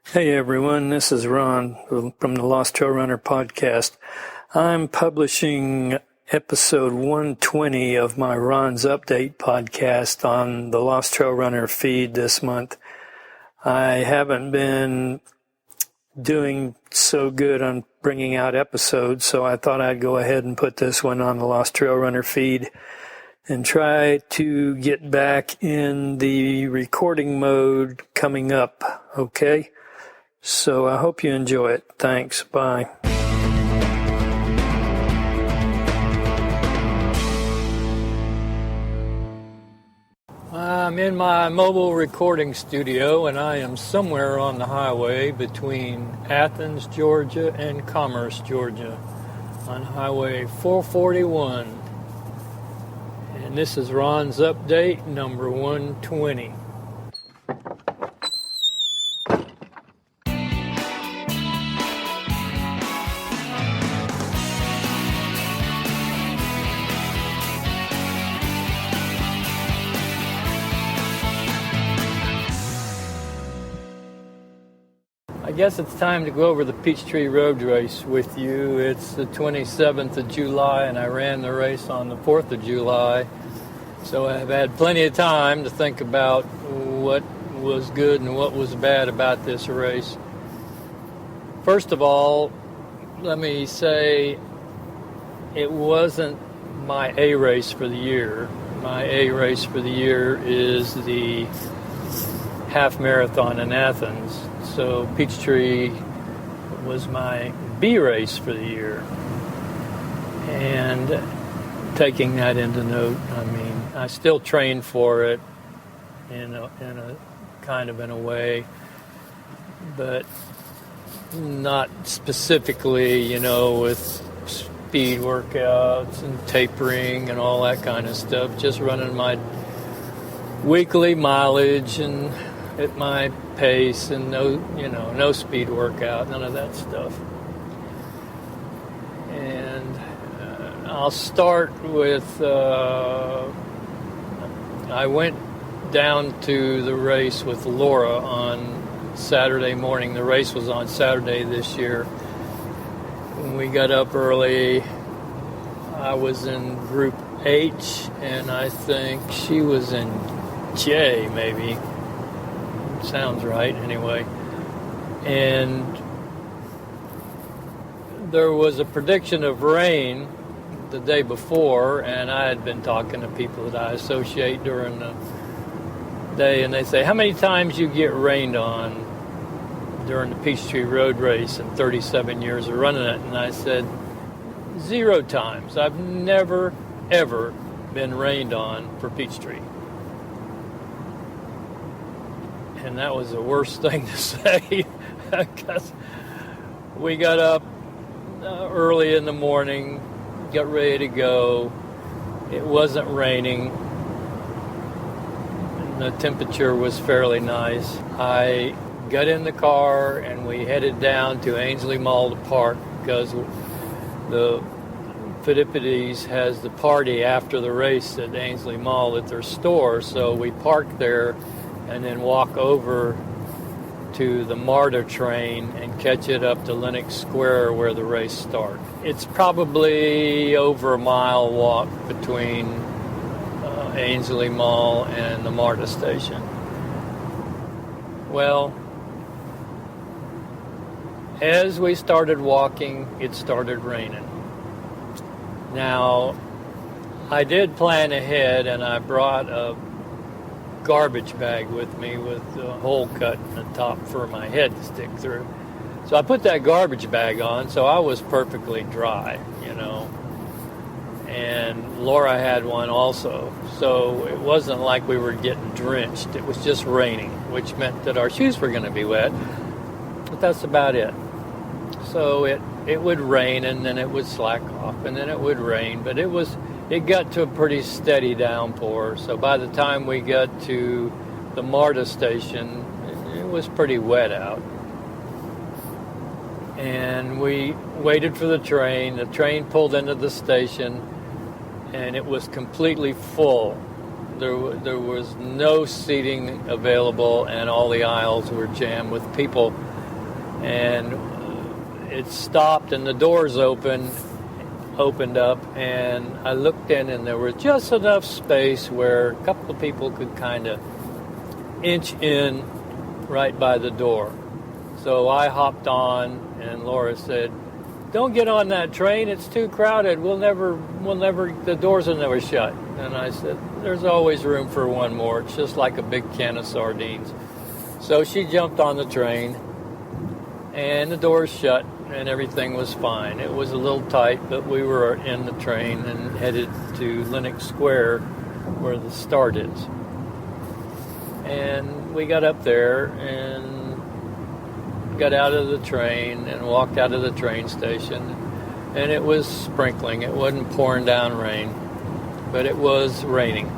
Hey everyone, this is Ron from the LostTrailRunner Podcast. I'm publishing episode 120 of my Ron's Update podcast on the LostTrailRunner feed this month. I haven't been doing so good on bringing out episodes, so I thought I'd go ahead and put this one on the LostTrailRunner feed and try to get back in the recording mode coming up, okay? So I hope you enjoy it. Thanks. Bye. I'm in my mobile recording studio, and I am somewhere on the highway between Athens, Georgia, and Commerce, Georgia, on Highway 441. And this is Ron's Update number 120. I guess it's time to go over the Peachtree Road Race with you. It's the 27th of July, and I ran the race on the 4th of July. So I've had plenty of time to think about what was good and what was bad about this race. First of all, let me say it wasn't my A race for the year. My A race for the year is the half marathon in Athens. So Peachtree was my B race for the year. And taking that into note, I mean, I still trained for it in a kind of in a way, but not specifically, with speed workouts and tapering and all that kind of stuff. Just running my weekly mileage and at my pace, and no speed workout, none of that stuff. And I'll start with, I went down to the race with Laura on Saturday morning. The race was on Saturday this year. When we got up early, I was in Group H, and I think she was in J, maybe. Sounds right, anyway. And there was a prediction of rain the day before, and I had been talking to people that I associate during the day, and they say, how many times you get rained on during the Peachtree Road Race in 37 years of running it? And I said, 0 times. I've never, ever been rained on for Peachtree. And that was the worst thing to say, because we got up early in the morning, got ready to go. It wasn't raining. The temperature was fairly nice. I got in the car and we headed down to Ainsley Mall to park, because the Phidippides has the party after the race at Ainsley Mall at their store. So we parked there and then walk over to the MARTA train and catch it up to Lenox Square where the race starts. It's probably over a mile walk between Ainsley Mall and the MARTA station. Well, as we started walking, it started raining. Now, I did plan ahead, and I brought a garbage bag with me with a hole cut in the top for my head to stick through. So I put that garbage bag on, so I was perfectly dry, And Laura had one also. So it wasn't like we were getting drenched. It was just raining, which meant that our shoes were going to be wet. But that's about it. So it would rain, and then it would slack off, and then it would rain. But it got to a pretty steady downpour, so by the time we got to the MARTA station, it was pretty wet out. And we waited for the train. The train pulled into the station, and it was completely full. there was no seating available, and all the aisles were jammed with people. And it stopped, and the doors opened up, and I looked in, and there was just enough space where a couple of people could kind of inch in right by the door. So I hopped on, and Laura said, "Don't get on that train. It's too crowded. The doors will never shut." And I said, "There's always room for one more. It's just like a big can of sardines." So she jumped on the train, and the doors shut, and everything was fine. It was a little tight, but we were in the train and headed to Lenox Square, where the start is. And we got up there and got out of the train and walked out of the train station, and it was sprinkling. It wasn't pouring down rain, but it was raining.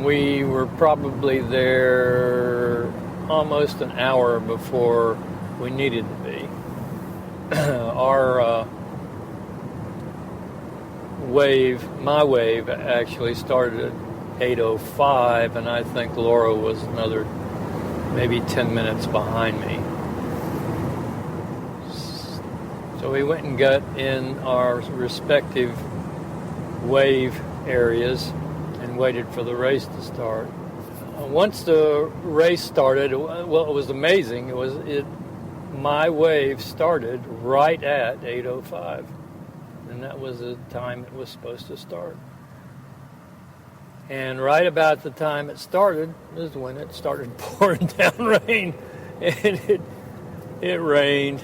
We were probably there almost an hour before we needed to be. My wave actually started at 8:05, and I think Laura was another maybe 10 minutes behind me. So we went and got in our respective wave areas and waited for the race to start. Once the race started, well, it was amazing. My wave started right at 8:05, and that was the time it was supposed to start. And right about the time it started is when it started pouring down rain, and it rained,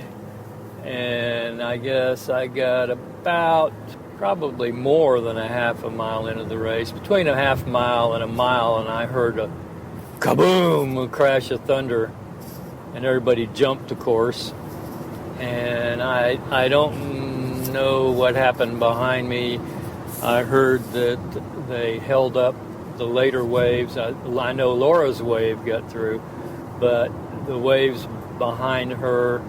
and I guess I got about probably more than a half a mile into the race, between a half mile and a mile, and I heard a kaboom, a crash of thunder, and everybody jumped, of course. And I don't know what happened behind me. I heard that they held up the later waves. I know Laura's wave got through, but the waves behind her,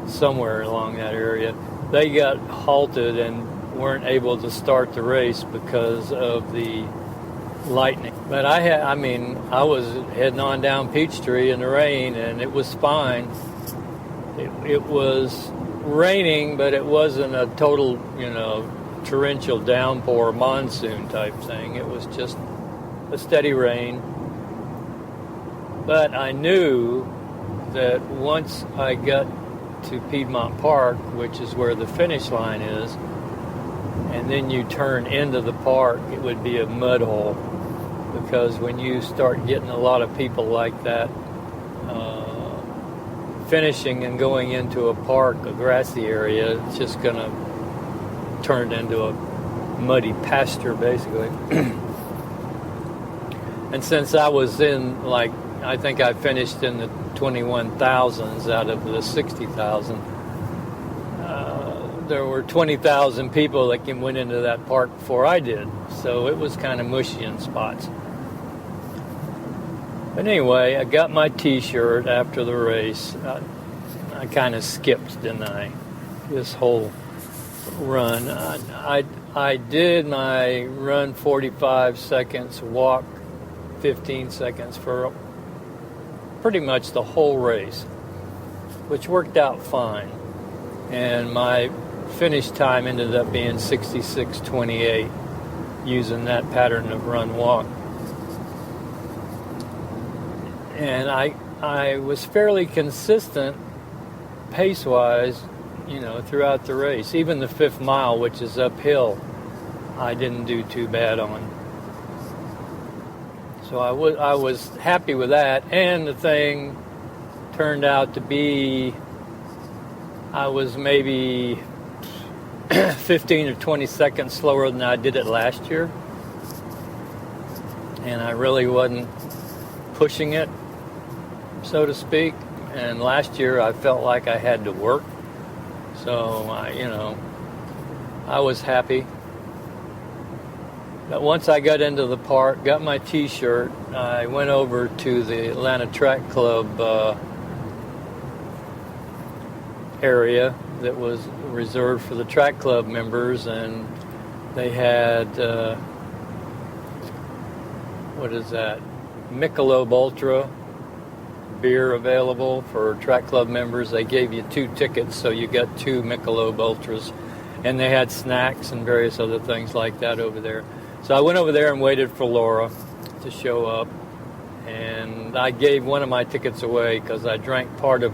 somewhere along that area, they got halted and weren't able to start the race because of the lightning. But I was heading on down Peachtree in the rain, and it was fine. It was raining, but it wasn't a total, torrential downpour monsoon type thing. It was just a steady rain. But I knew that once I got to Piedmont Park, which is where the finish line is, and then you turn into the park, it would be a mud hole. Because when you start getting a lot of people like that finishing and going into a park, a grassy area, it's just going to turn into a muddy pasture, basically. And since I was in, I think I finished in the 21,000s out of the 60,000, there were 20,000 people that went into that park before I did. So it was kind of mushy in spots. But anyway, I got my T-shirt after the race. I kind of skipped, didn't I? This whole run. I did my run 45 seconds, walk 15 seconds for pretty much the whole race, which worked out fine. And my finish time ended up being 66:28 using that pattern of run-walk. And I was fairly consistent pace-wise, throughout the race. Even the 5th mile, which is uphill, I didn't do too bad on. So I was happy with that. And the thing turned out to be, I was maybe 15 or 20 seconds slower than I did it last year. And I really wasn't pushing it, so to speak. And last year I felt like I had to work. So, I was happy. But once I got into the park, got my T-shirt, I went over to the Atlanta Track Club area that was reserved for the track club members, and they had what is that? Michelob Ultra beer available for track club members. They gave you 2 tickets, so you got 2 Michelob Ultras. And they had snacks and various other things like that over there. So I went over there and waited for Laura to show up. And I gave one of my tickets away because I drank part of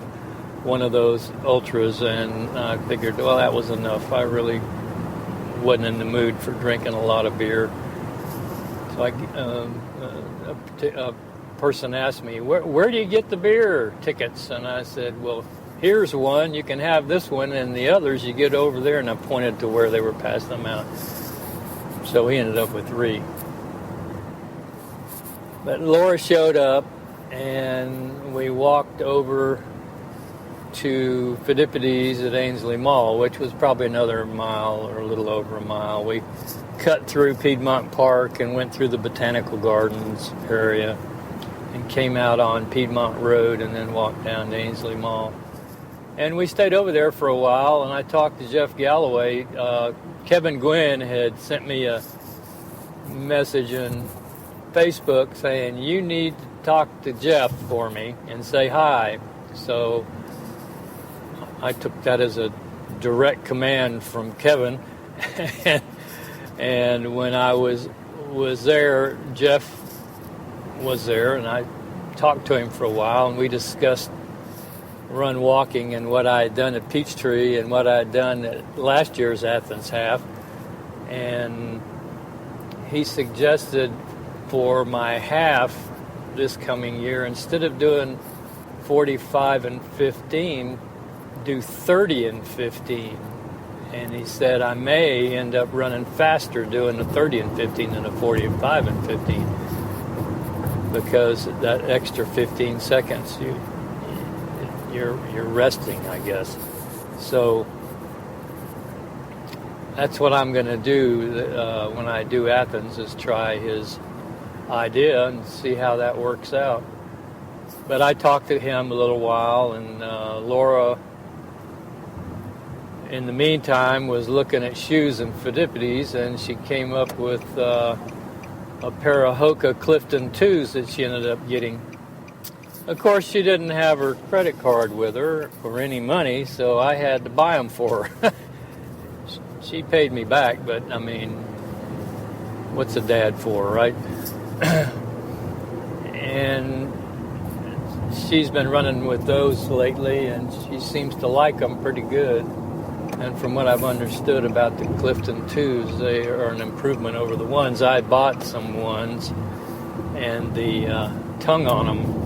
one of those Ultras, and I figured, well, that was enough. I really wasn't in the mood for drinking a lot of beer. So a person asked me, where do you get the beer tickets? And I said, well, here's one. You can have this one, and the others you get over there. And I pointed to where they were passing them out. So we ended up with 3. But Laura showed up, and we walked over to Phidippides at Ainsley Mall, which was probably another mile or a little over a mile. We cut through Piedmont Park and went through the Botanical Gardens area and came out on Piedmont Road and then walked down to Ainsley Mall. And we stayed over there for a while, and I talked to Jeff Galloway. Kevin Gwynn had sent me a message on Facebook saying, you need to talk to Jeff for me and say hi. So I took that as a direct command from Kevin. And when I was there, Jeff was there, and I talked to him for a while, and we discussed run walking and what I had done at Peachtree and what I had done at last year's Athens half. And he suggested for my half this coming year, instead of doing 45 and 15, do 30 and 15. And he said I may end up running faster doing the 30 and 15 than a 45 and 15, because that extra 15 seconds you're resting, I guess. So that's what I'm going to do when I do Athens, is try his idea and see how that works out. But I talked to him a little while, and Laura, in the meantime, was looking at shoes in Phidippides, and she came up with a pair of Hoka Clifton 2s that she ended up getting. Of course, she didn't have her credit card with her or any money, so I had to buy them for her. She paid me back, but I mean, what's a dad for, right? And she's been running with those lately, and she seems to like them pretty good. And from what I've understood about the Clifton 2s, they are an improvement over the ones. I bought some ones, and the tongue on them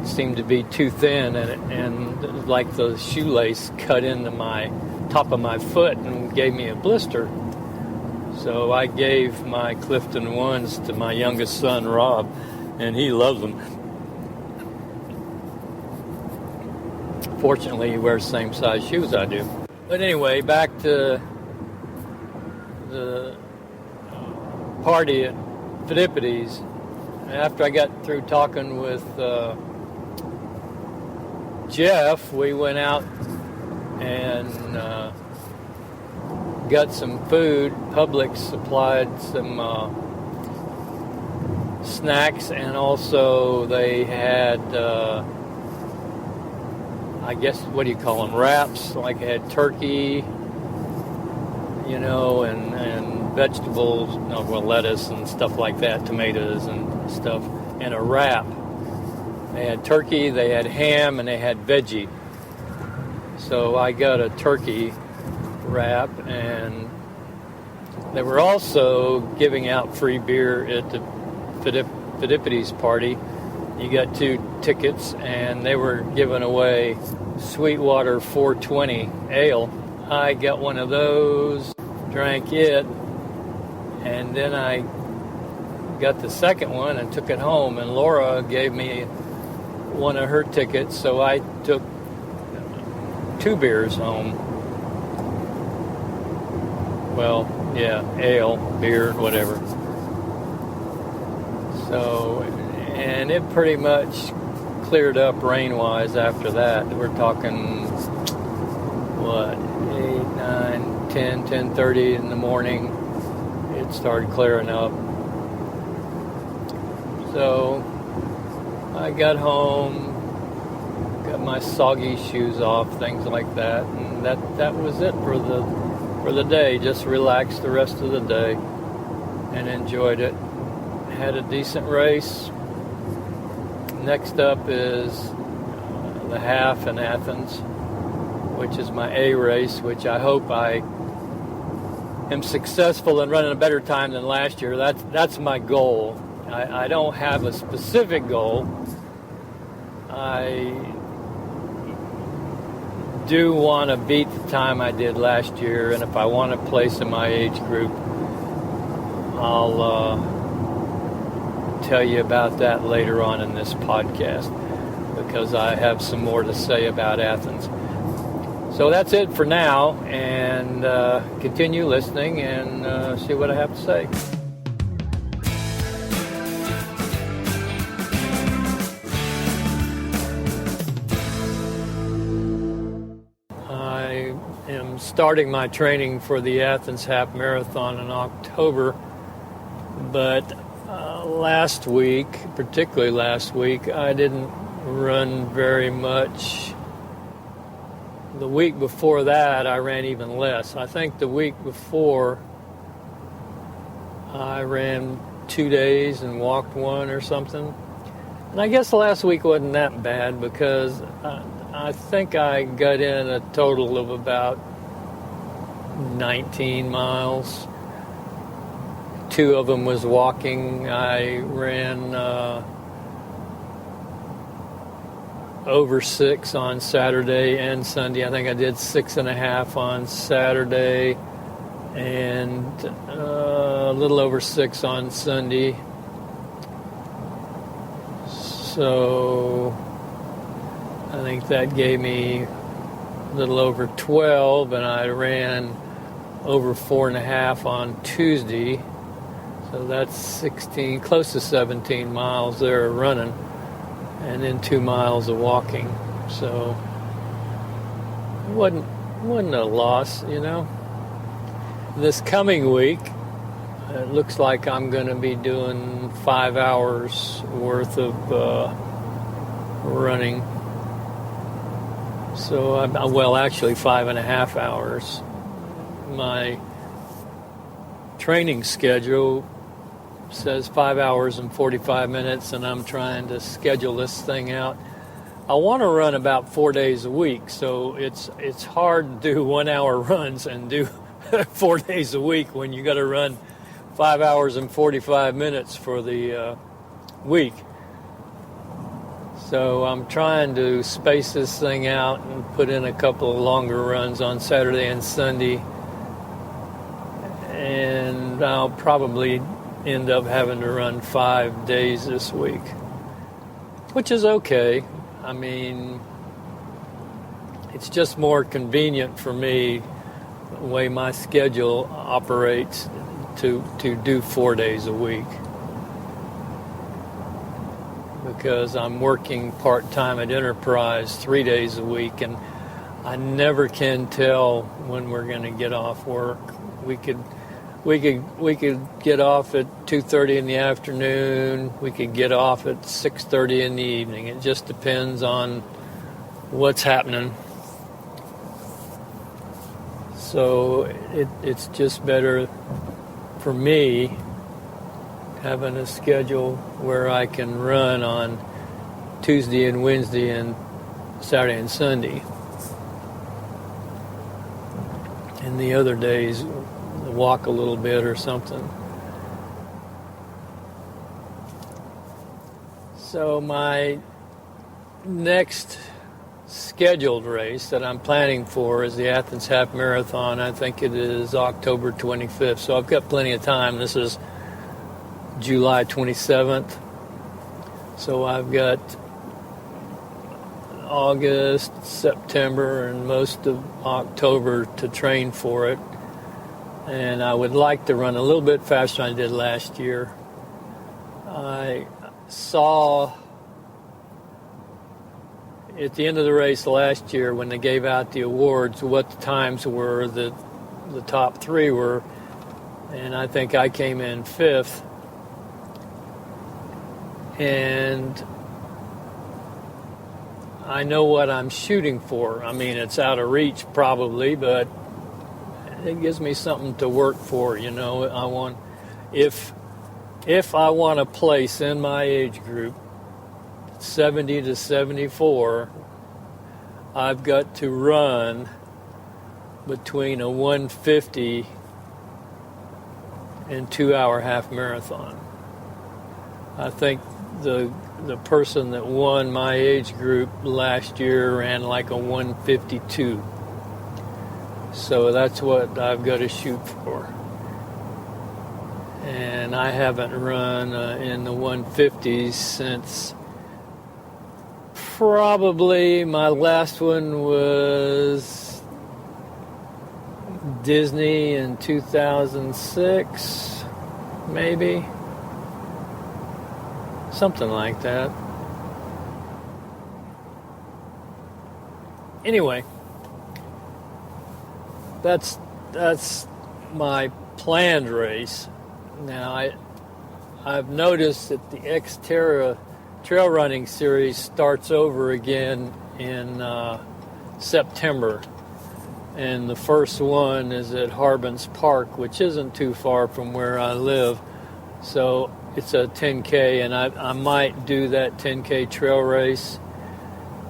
seemed to be too thin, and like the shoelace cut into my top of my foot and gave me a blister. So I gave my Clifton 1s to my youngest son, Rob, and he loves them. Fortunately, he wears the same size shoes I do. But anyway, back to the party at Phidippides. After I got through talking with Jeff, we went out and got some food. Publix supplied some snacks, and also they had I guess, what do you call them, wraps, like it had turkey, you know, and vegetables, lettuce and stuff like that, tomatoes and stuff, and a wrap. They had turkey, they had ham, and they had veggie. So I got a turkey wrap, and they were also giving out free beer at the Phidippides party. You got 2 tickets, and they were giving away Sweetwater 420 ale. I got one of those, drank it, and then I got the second one and took it home, and Laura gave me one of her tickets, so I took 2 beers home. Well, yeah, ale, beer, whatever. So, and it pretty much cleared up rain-wise after that. We're talking, 8, 9, 10, 10:30 in the morning. It started clearing up. So I got home, got my soggy shoes off, things like that, and that was it for the day. Just relaxed the rest of the day and enjoyed it. Had a decent race. Next up is the half in Athens, which is my A race, which I hope I am successful in running a better time than last year. That's my goal. I don't have a specific goal. I do want to beat the time I did last year, and if I want to place in my age group, I'll tell you about that later on in this podcast, because I have some more to say about Athens. So that's it for now, and continue listening and see what I have to say. I am starting my training for the Athens Half Marathon in October, but particularly last week, I didn't run very much. The week before that, I ran even less. I think the week before, I ran 2 days and walked one or something. And I guess last week wasn't that bad, because I think I got in a total of about 19 miles. 2 of them was walking. I ran over 6 on Saturday and Sunday. I think I did 6.5 on Saturday and a little over 6 on Sunday. So I think that gave me a little over 12, and I ran over 4.5 on Tuesday. So that's 16, close to 17 miles there running, and then 2 miles of walking. So it wasn't a loss, you know. This coming week, it looks like I'm going to be doing 5 hours worth of running. So actually 5.5 hours. My training schedule says 5 hours and 45 minutes, and I'm trying to schedule this thing out. I want to run about 4 days a week, so it's hard to do 1 hour runs and do 4 days a week when you got to run 5 hours and 45 minutes for the week. So I'm trying to space this thing out and put in a couple of longer runs on Saturday and Sunday, and I'll probably end up having to run 5 days this week, which is okay. I mean, it's just more convenient for me, the way my schedule operates, to do 4 days a week, because I'm working part-time at Enterprise 3 days a week, and I never can tell when we're going to get off work. We could get off at 2:30 in the afternoon. We could get off at 6:30 in the evening. It just depends on what's happening. So it's just better for me having a schedule where I can run on Tuesday and Wednesday and Saturday and Sunday. And the other days, walk a little bit or something. So my next scheduled race that I'm planning for is the Athens Half Marathon. I think it is October 25th, so I've got plenty of time. This is July 27th, so I've got August, September, and most of October to train for it. And I would like to run a little bit faster than I did last year. I saw at the end of the race last year, when they gave out the awards, what the times were that the top 3 were, and I think I came in 5th. and I know what I'm shooting for. I mean, it's out of reach probably, but it gives me something to work for. I want, if I want a place in my age group, 70 to 74, I've got to run between a 150 and 2-hour half marathon. I think the person that won my age group last year ran like a 152. So that's what I've got to shoot for. And I haven't run in the 150s since probably my last one was Disney in 2006, maybe. Something like that. Anyway, that's my planned race. Now I've noticed that the XTERRA trail running series starts over again in September, and the first one is at Harbins Park, which isn't too far from where I live. So it's a 10K, and I might do that 10K trail race.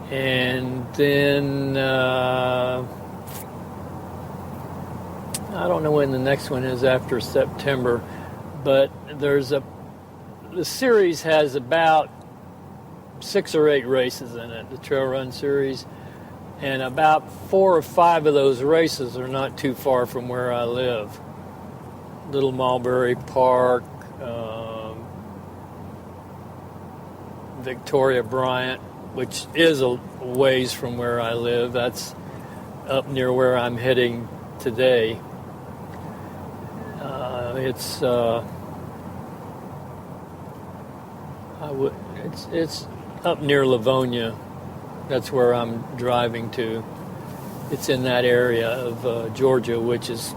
And then I don't know when the next one is after September, but the series has about 6 or 8 races in it, the trail run series, and about 4 or 5 of those races are not too far from where I live. Little Mulberry Park, Victoria Bryant, which is a ways from where I live. That's up near where I'm heading today. It's up near Livonia. That's where I'm driving to. It's in that area of Georgia, which is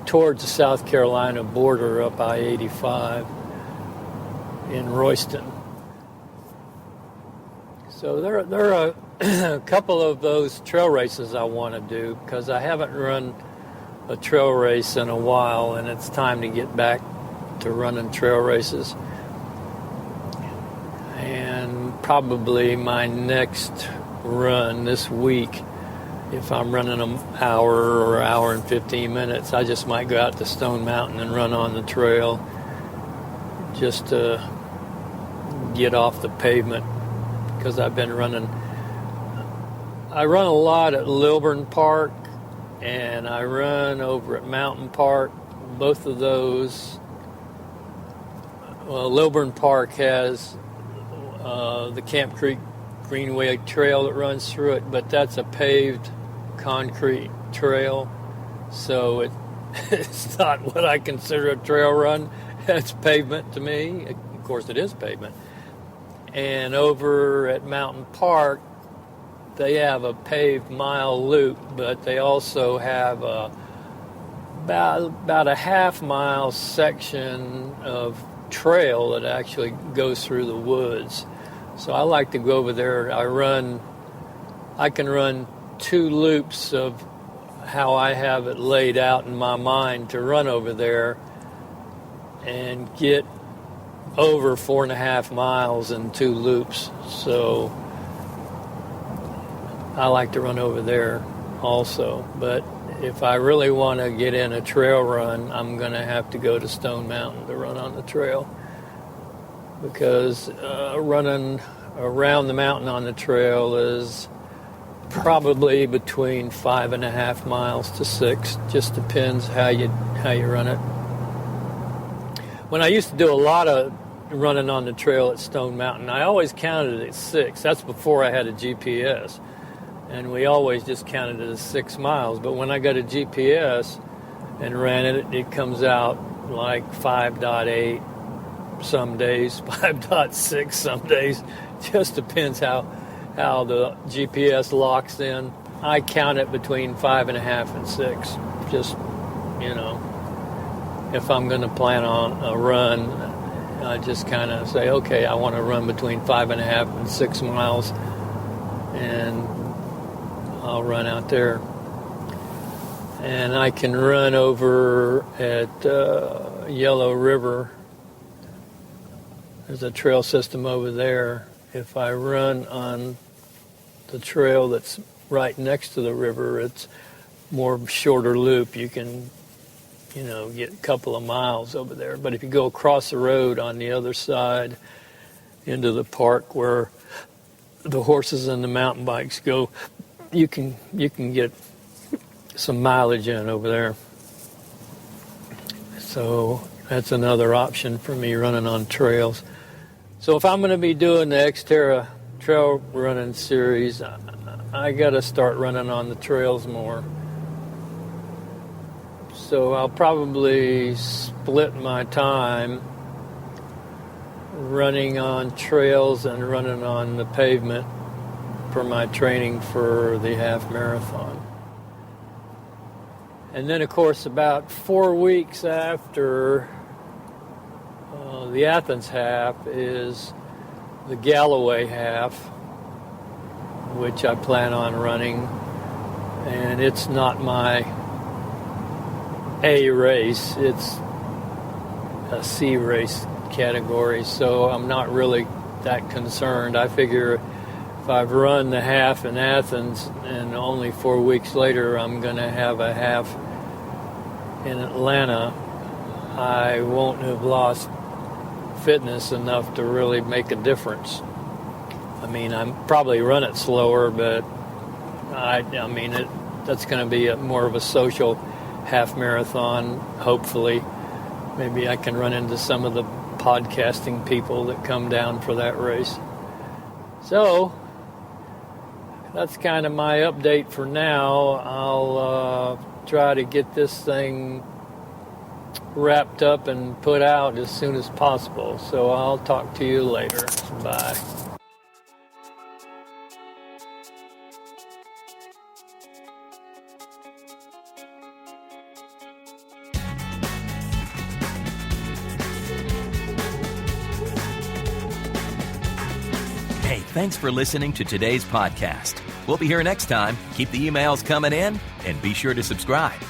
towards the South Carolina border up I-85 in Royston. So there are a couple of those trail races I want to do, because I haven't run a trail race in a while, and it's time to get back to running trail races. And probably my next run this week, if I'm running an hour or hour and 15 minutes, I just might go out to Stone Mountain and run on the trail just to get off the pavement, because I've been running. I run a lot at Lilburn Park, and I run over at Mountain Park. Both of those, well, Lilburn Park has the Camp Creek Greenway Trail that runs through it, but that's a paved concrete trail, so it's not what I consider a trail run. It's pavement to me. Of course, it is pavement. And over at Mountain Park, they have a paved mile loop, but they also have about a half-mile section of trail that actually goes through the woods. So I like to go over there. I can run 2 loops of how I have it laid out in my mind to run over there and get over 4.5 miles in 2 loops. So I like to run over there also. But if I really want to get in a trail run, I'm going to have to go to Stone Mountain to run on the trail, because running around the mountain on the trail is probably between 5.5 miles to 6. Just depends how you run it. When I used to do a lot of running on the trail at Stone Mountain, I always counted it at 6. That's before I had a GPS. And we always just counted it as 6 miles. But when I got a GPS and ran it, it comes out like 5.8 some days, 5.6 some days. Just depends how the GPS locks in. I count it between 5.5 and 6. Just, if I'm going to plan on a run, I just kind of say, okay, I want to run between 5.5 and 6 miles, and I'll run out there. And I can run over at Yellow River. There's a trail system over there. If I run on the trail that's right next to the river, it's more shorter loop. You can, get a couple of miles over there. But if you go across the road on the other side into the park where the horses and the mountain bikes go, you can get some mileage in over there. So that's another option for me, running on trails. So if I'm going to be doing the XTERRA trail running series, I got to start running on the trails more. So I'll probably split my time running on trails and running on the pavement for my training for the half marathon. And then, of course, about 4 weeks after the Athens half is the Galloway half, which I plan on running. And it's not my A race, it's a C race category, so I'm not really that concerned. I figure if I've run the half in Athens and only 4 weeks later I'm going to have a half in Atlanta, I won't have lost fitness enough to really make a difference. I mean, I'm probably run it slower, but that's going to be more of a social half marathon, hopefully. Maybe I can run into some of the podcasting people that come down for that race. So that's kind of my update for now. I'll try to get this thing wrapped up and put out as soon as possible. So I'll talk to you later. Bye. Hey, thanks for listening to today's podcast. We'll be here next time. Keep the emails coming in and be sure to subscribe.